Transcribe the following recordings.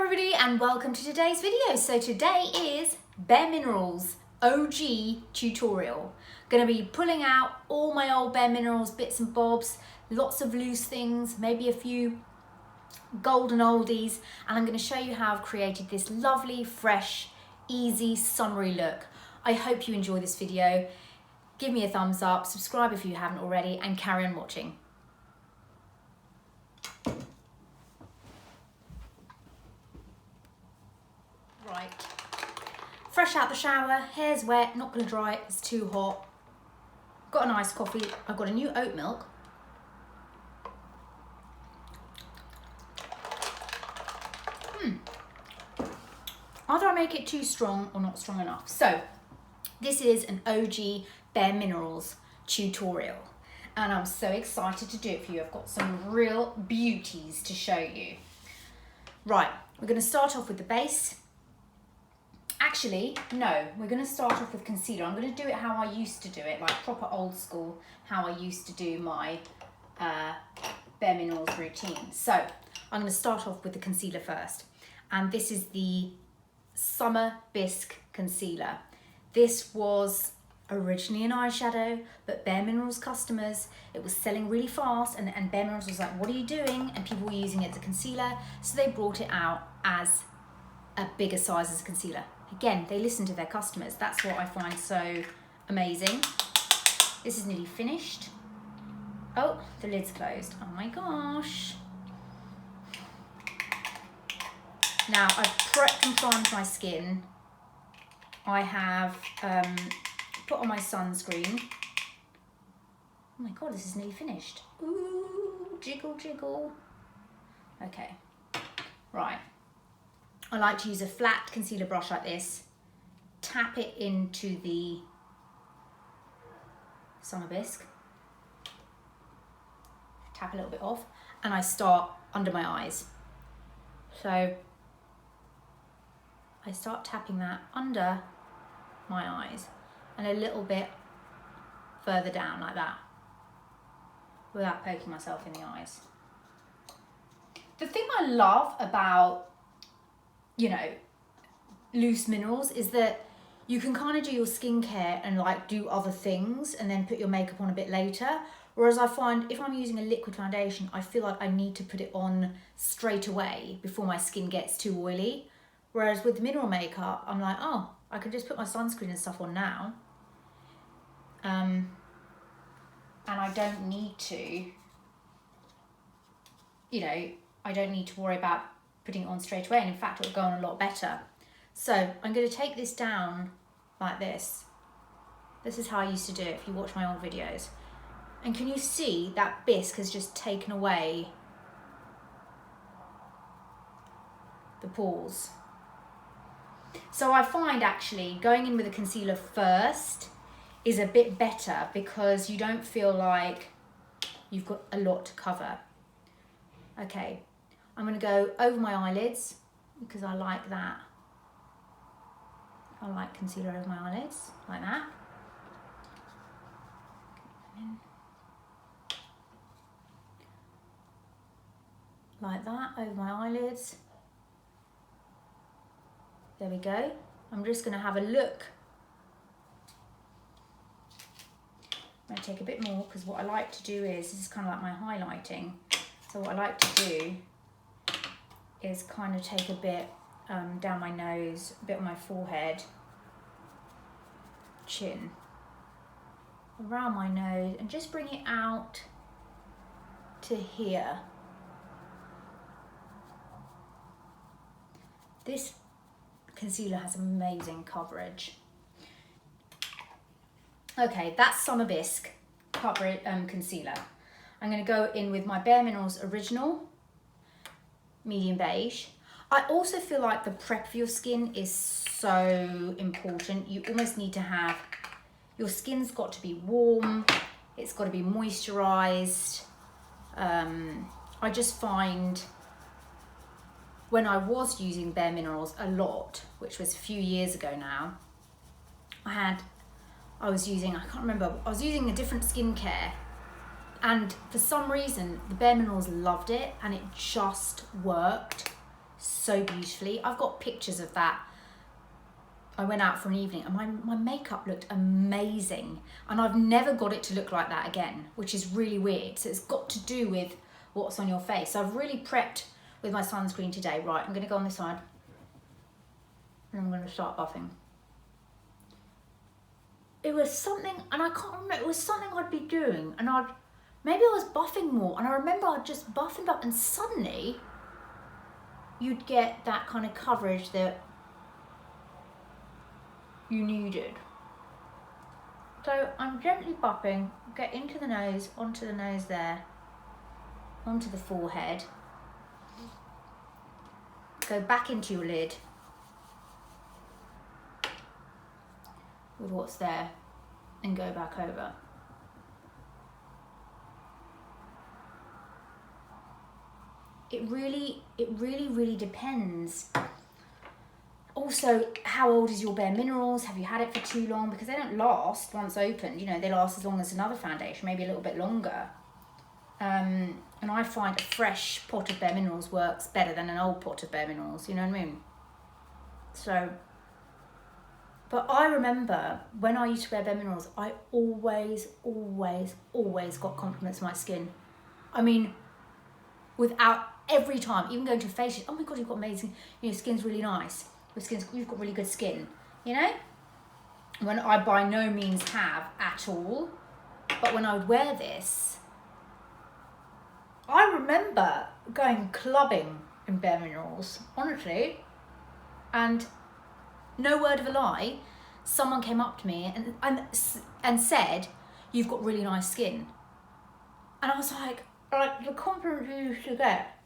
everybody and welcome to today's video. So today is BareMinerals OG tutorial. Gonna be pulling out all my old BareMinerals bits and bobs, lots of loose things, maybe a few golden oldies, and I'm gonna show you how I've created this lovely, fresh, easy, summery look. I hope you enjoy this video. Give me a thumbs up, subscribe if you haven't already, and carry on watching. Right, fresh out the shower, hair's wet, not gonna dry it, it's too hot. Got a nice coffee, I've got a new oat milk. Either I make it too strong or not strong enough. So, this is an OG BareMinerals tutorial. And I'm so excited to do it for you. I've got some real beauties to show you. Right, we're gonna start off with the base. Actually, no, we're gonna start off with concealer. I'm gonna do it how I used to do it, like proper old school, how I used to do my BareMinerals routine. So, I'm gonna start off with the concealer first. And this is the Summer Bisque concealer. This was originally an eyeshadow, but BareMinerals customers, it was selling really fast, and BareMinerals was like, what are you doing? And people were using it as a concealer, so they brought it out as a bigger size as a concealer. Again, they listen to their customers. That's what I find so amazing. This is nearly finished. Oh, the lid's closed. Oh my gosh. Now, I've prepped and primed my skin. I have put on my sunscreen. Oh my God, this is nearly finished. Ooh, jiggle, jiggle. Okay, right. I like to use a flat concealer brush like this, tap it into the Summer Bisque, tap a little bit off, and I start under my eyes. So I start tapping that under my eyes and a little bit further down like that, without poking myself in the eyes. The thing I love about, you know, loose minerals is that you can kind of do your skincare and like do other things and then put your makeup on a bit later. Whereas I find if I'm using a liquid foundation, I feel like I need to put it on straight away before my skin gets too oily. Whereas with mineral makeup, I'm like, oh, I can just put my sunscreen and stuff on now. And I don't need to, you know, I don't need to worry about putting it on straight away. And in fact, it'll go on a lot better. So I'm going to take this down like this. This is how I used to do it if you watch my old videos. And can you see that bisque has just taken away the pores? So I find actually going in with a concealer first is a bit better because you don't feel like you've got a lot to cover. Okay, I'm going to go over my eyelids because I like that. I like concealer over my eyelids, like that. Like that, over my eyelids. There we go. I'm just going to have a look. I'm going to take a bit more because what I like to do is, this is kind of like my highlighting. So what I like to do is kind of take a bit down my nose, a bit on my forehead, chin, around my nose, and just bring it out to here. This concealer has amazing coverage. Okay, that's Summer Bisque coverage concealer. I'm going to go in with my BareMinerals Original Medium Beige. I also feel like the prep of your skin is so important. You almost need to have, your skin's got to be warm, it's got to be moisturized. I just find when I was using BareMinerals a lot, which was a few years ago now, I was using a different skincare, and for some reason the BareMinerals loved it and it just worked so beautifully. I've got pictures of that. I went out for an evening and my makeup looked amazing. And I've never got it to look like that again, which is really weird. So it's got to do with what's on your face. So I've really prepped with my sunscreen today. Right, I'm gonna go on this side and I'm gonna start buffing. It was something, and I can't remember, it was something I'd be doing, and maybe I was buffing more, and I remember I'd just buff and buff, and suddenly you'd get that kind of coverage that you needed. So I'm gently buffing, get into the nose, onto the nose there, onto the forehead, go back into your lid with what's there and go back over. It really depends. Also, how old is your BareMinerals? Have you had it for too long? Because they don't last once opened. You know, they last as long as another foundation, maybe a little bit longer. And I find a fresh pot of BareMinerals works better than an old pot of BareMinerals, you know what I mean? So, but I remember when I used to wear BareMinerals, I always got compliments on my skin. I mean, without every time, even going to a facial, oh my God, you've got amazing, you know, skin's really nice. You've got really good skin, you know? When I by no means have at all, but when I would wear this, I remember going clubbing in BareMinerals, honestly, and no word of a lie, someone came up to me and said, "You've got really nice skin." And I was like the compliment you used to get,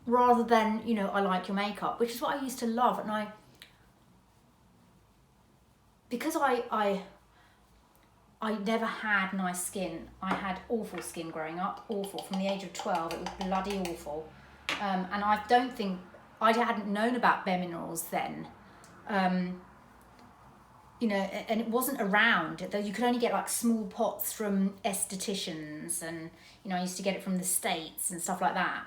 rather than, you know, "I like your makeup," which is what I used to love. And because I never had nice skin. I had awful skin growing up, awful. From the age of 12, it was bloody awful. And I don't think, I hadn't known about BareMinerals then. You know, and it wasn't around. You could only get like small pots from estheticians, and, you know, I used to get it from the States and stuff like that.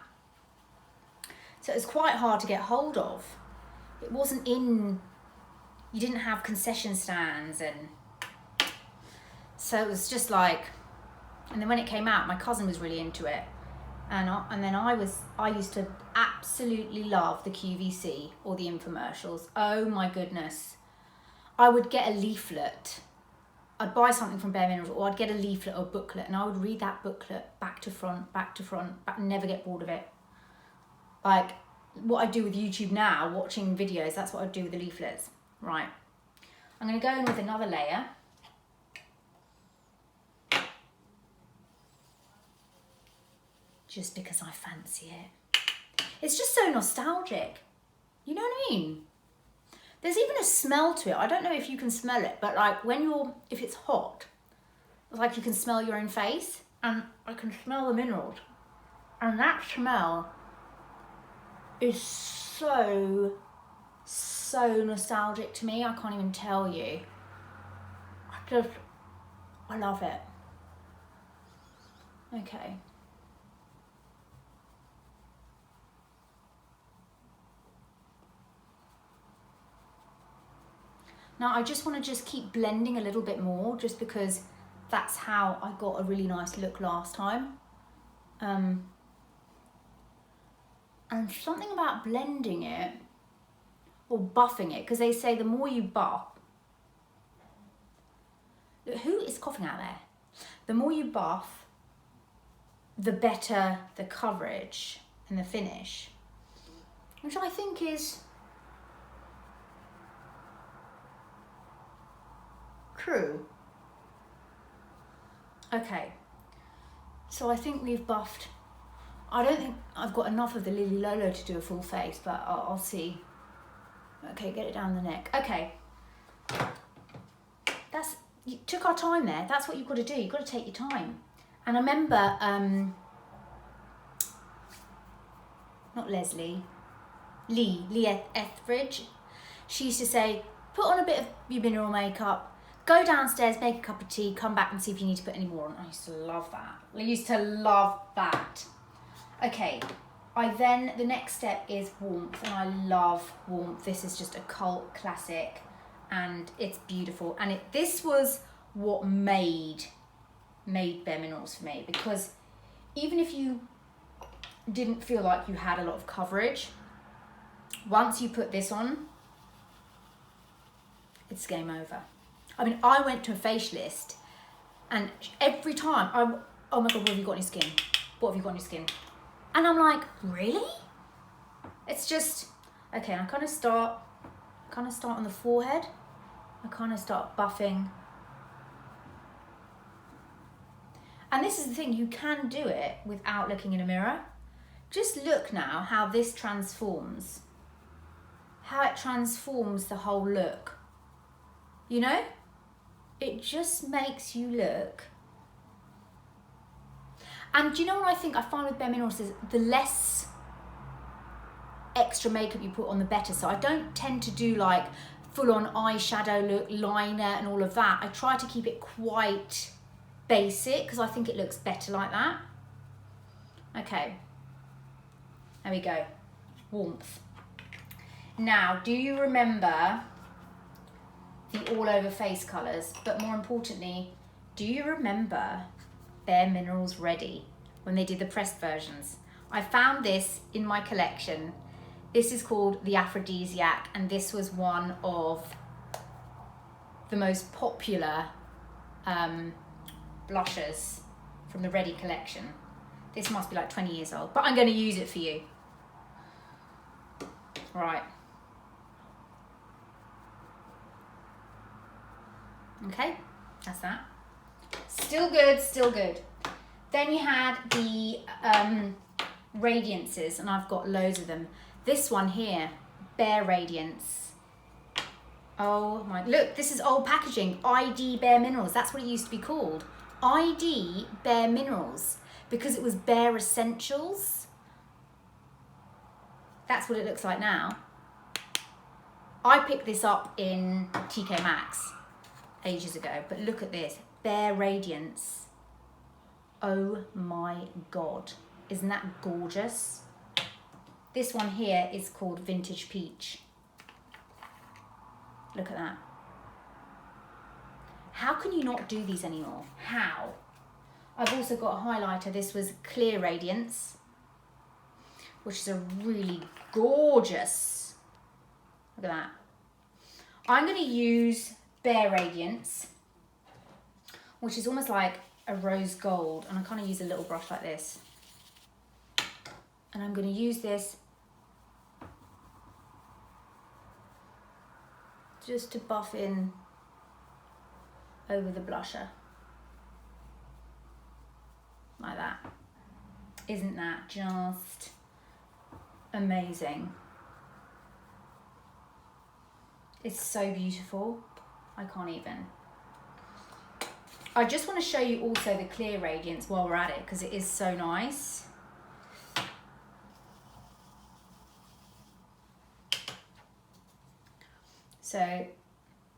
So it was quite hard to get hold of. It wasn't in, you didn't have concession stands, and so it was just like, and then when it came out, my cousin was really into it. And then I used to absolutely love the QVC or the infomercials. Oh my goodness. I would get a leaflet. I'd buy something from BareMinerals, or I'd get a leaflet or booklet, and I would read that booklet back to front, never get bored of it. Like what I do with YouTube now, watching videos, that's what I do with the leaflets. Right. I'm going to go in with another layer. Just because I fancy it. It's just so nostalgic. You know what I mean? There's even a smell to it. I don't know if you can smell it, but like if it's hot, it's like you can smell your own face, and I can smell the minerals. And that smell is so nostalgic to me. I can't even tell you. I love it. Okay. Now I just want to keep blending a little bit more, just because that's how I got a really nice look last time. And something about blending it or buffing it, because they say the more you buff, who is coughing out there? The more you buff, the better the coverage and the finish, which I think is true. Okay, so I think we've buffed. I don't think I've got enough of the Lily Lolo to do a full face, but I'll see. Okay, get it down the neck. Okay, you took our time there. That's what you've got to do. You've got to take your time. And I remember, not Leslie, Lee Etheridge, she used to say, put on a bit of your mineral makeup, go downstairs, make a cup of tea, come back and see if you need to put any more on. I used to love that. I used to love that. Okay, the next step is warmth, and I love warmth. This is just a cult classic, and it's beautiful. And this was what made BareMinerals for me, because even if you didn't feel like you had a lot of coverage, once you put this on, it's game over. I mean, I went to a facialist, and every time oh my God, what have you got on your skin? What have you got on your skin? And I'm like, really? It's just, okay, and I kind of start on the forehead. I kind of start buffing. And this is the thing, you can do it without looking in a mirror. Just look now how this transforms. How it transforms the whole look. You know? It just makes you look. And do you know what I find with BareMinerals is the less extra makeup you put on, the better. So I don't tend to do like full on eyeshadow look, liner and all of that. I try to keep it quite basic because I think it looks better like that. Okay, there we go, warmth. Now, do you remember the all over face colours? But more importantly, do you remember BareMinerals Ready when they did the pressed versions? I found this in my collection. This is called the Aphrodisiac, and this was one of the most popular blushes from the Ready collection. This must be like 20 years old, but I'm going to use it for you. Right. Okay, that's that. Still good, still good. Then you had the Radiances, and I've got loads of them. This one here, Bare Radiance. Oh my, look, this is old packaging. ID BareMinerals, that's what it used to be called. ID BareMinerals, because it was Bare Essentials. That's what it looks like now. I picked this up in TK Maxx ages ago, but look at this, Bare Radiance. Oh my God, isn't that gorgeous? This one here is called Vintage Peach. Look at that. How can you not do these anymore? How? I've also got a highlighter. This was Clear Radiance, which is a really gorgeous, look at that. I'm going to use Bare Radiance, which is almost like a rose gold, and I kind of use a little brush like this. And I'm going to use this just to buff in over the blusher. Like that. Isn't that just amazing? It's so beautiful. I can't even. I just want to show you also the Clear Radiance while we're at it, because it is so nice. So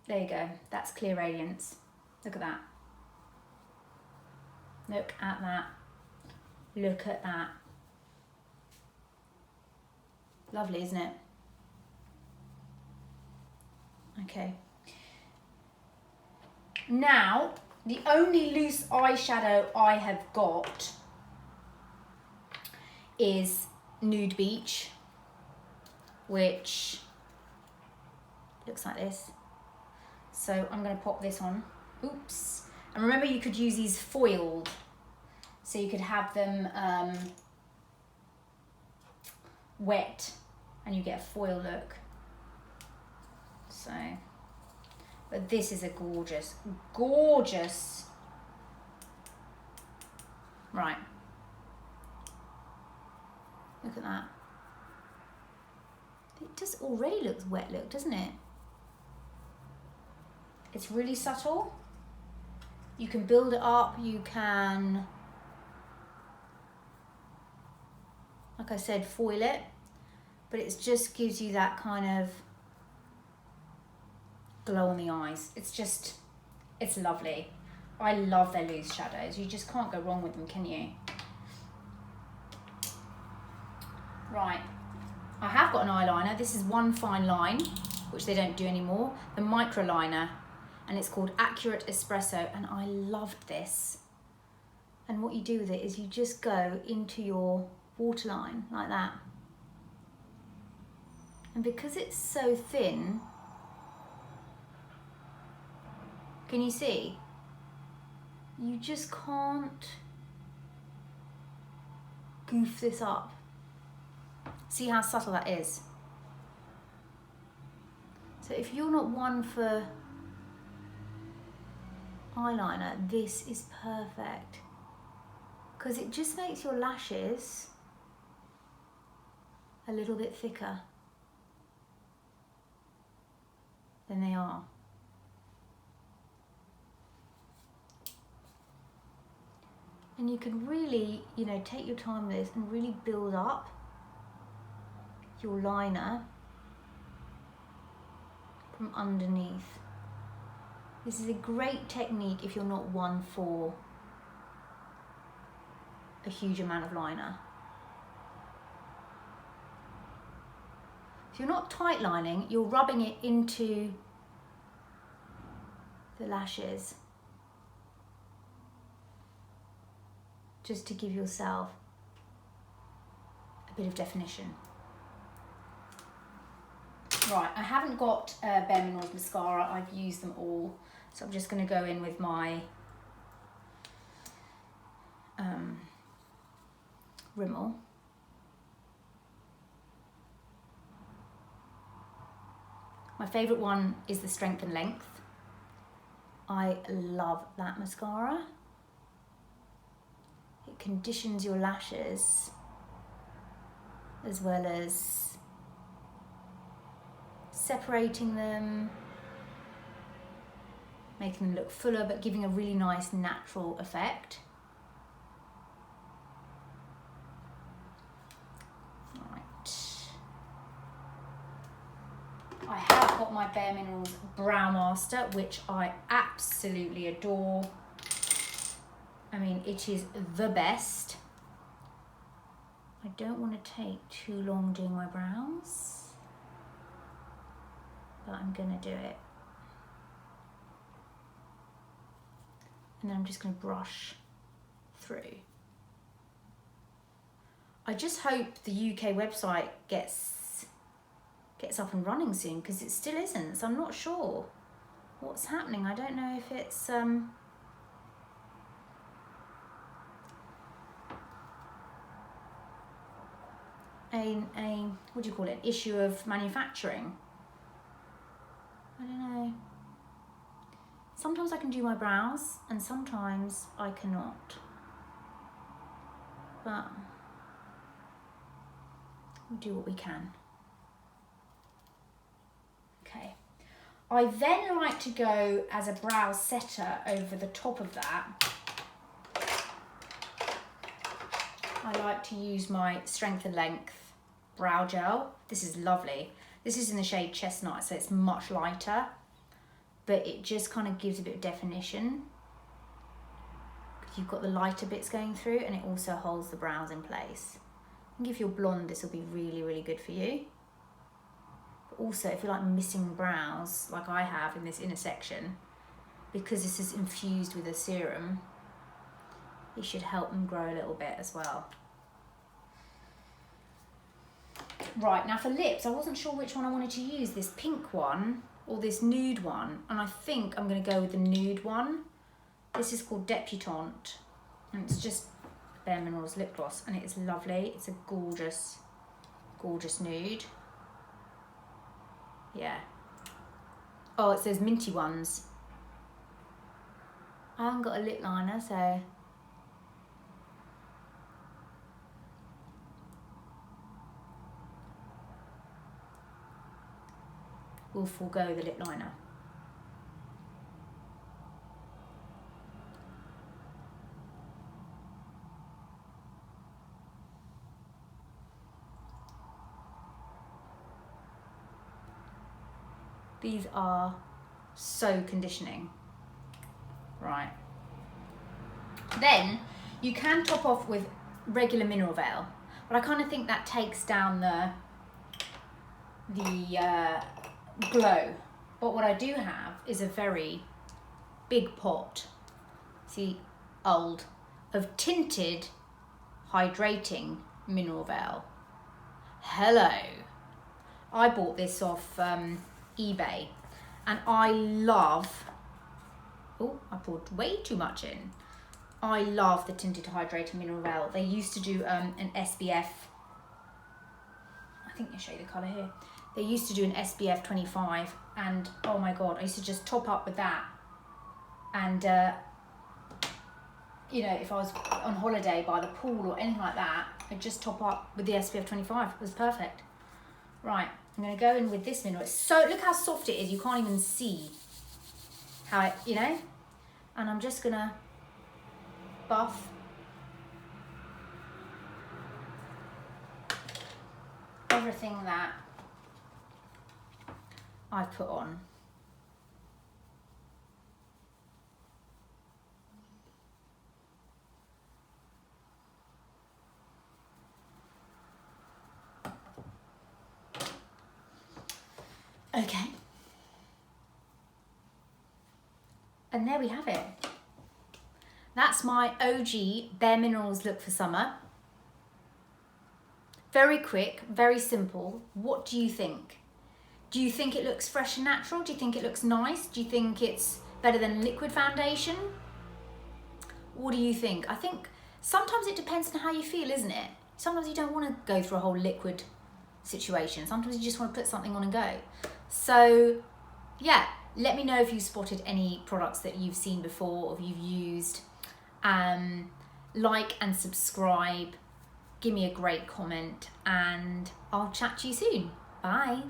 there you go, that's Clear Radiance. Look at that. Look at that. Look at that. Lovely, isn't it? Okay. Now, the only loose eyeshadow I have got is Nude Beach, which looks like this. So I'm going to pop this on. Oops. And remember, you could use these foiled. So you could have them wet and you get a foil look. So, but this is a gorgeous, gorgeous. Right. Look at that. It just already looks wet look, doesn't it? It's really subtle. You can build it up, you can, like I said, foil it, but it just gives you that kind of glow on the eyes. It's just, it's lovely. I love their loose shadows. You just can't go wrong with them, can you? Right, I have got an eyeliner. This is one fine line, which they don't do anymore, the micro liner, and it's called Accurate Espresso, and I loved this. And what you do with it is you just go into your waterline like that. And because it's so thin, can you see? You just can't goof this up. See how subtle that is? So if you're not one for eyeliner, this is perfect. Because it just makes your lashes a little bit thicker than they are. And you can really, you know, take your time with this and really build up your liner from underneath. This is a great technique if you're not one for a huge amount of liner. If you're not tight lining, you're rubbing it into the lashes just to give yourself a bit of definition. Right, I haven't got BareMinerals mascara. I've used them all, so I'm just going to go in with my Rimmel. My favourite one is the Strength and Length. I love that mascara. It conditions your lashes as well as separating them, making them look fuller but giving a really nice natural effect. I have got my BareMinerals Brow Master, which I absolutely adore. I mean, it is the best. I don't want to take too long doing my brows, but I'm going to do it. And then I'm just going to brush through. I just hope the UK website gets up and running soon, because it still isn't, so I'm not sure what's happening. I don't know if it's a what do you call it, issue of manufacturing. I don't know. Sometimes I can do my brows and sometimes I cannot, but we'll do what we can. Okay, I then like to go as a brow setter over the top of that. I like to use my Strength and Length brow gel. This is lovely. This is in the shade Chestnut, so it's much lighter, but it just kind of gives a bit of definition. You've got the lighter bits going through, and it also holds the brows in place. I think if you're blonde, this will be really, really good for you. Also, if you're like missing brows like I have in this inner section, because this is infused with a serum, it should help them grow a little bit as well. Right, now for lips, I wasn't sure which one I wanted to use, this pink one or this nude one, and I think I'm going to go with the nude one. This is called Debutante, and it's just BareMinerals lip gloss, and it is lovely. It's a gorgeous, gorgeous nude. Yeah. Oh, it's those minty ones. I haven't got a lip liner, so we'll forego the lip liner. These are so conditioning. Right. Then you can top off with regular mineral veil, But I kind of think that takes down the glow. But what I do have is a very big pot, see, old, of Tinted Hydrating Mineral Veil. Hello. I bought this off eBay, and I love, oh, I poured way too much in. I love the Tinted Hydrating Mineral Veil. They used to do an SPF, I think they show you the colour here. They used to do an SPF 25, and oh my God, I used to just top up with that. And, you know, if I was on holiday by the pool or anything like that, I'd just top up with the SPF 25. It was perfect. Right, I'm going to go in with this mineral. It's so, look how soft it is. You can't even see how it, you know. And I'm just going to buff everything that I've put on. Okay. And there we have it. That's my OG Bare Minerals look for summer. Very quick, very simple. What do you think? Do you think it looks fresh and natural? Do you think it looks nice? Do you think it's better than liquid foundation? What do you think? I think sometimes it depends on how you feel, isn't it? Sometimes you don't want to go through a whole liquid situation. Sometimes you just want to put something on and go. So yeah, let me know if you spotted any products that you've seen before or you've used. Like and subscribe, give me a great comment, and I'll chat to you soon. Bye.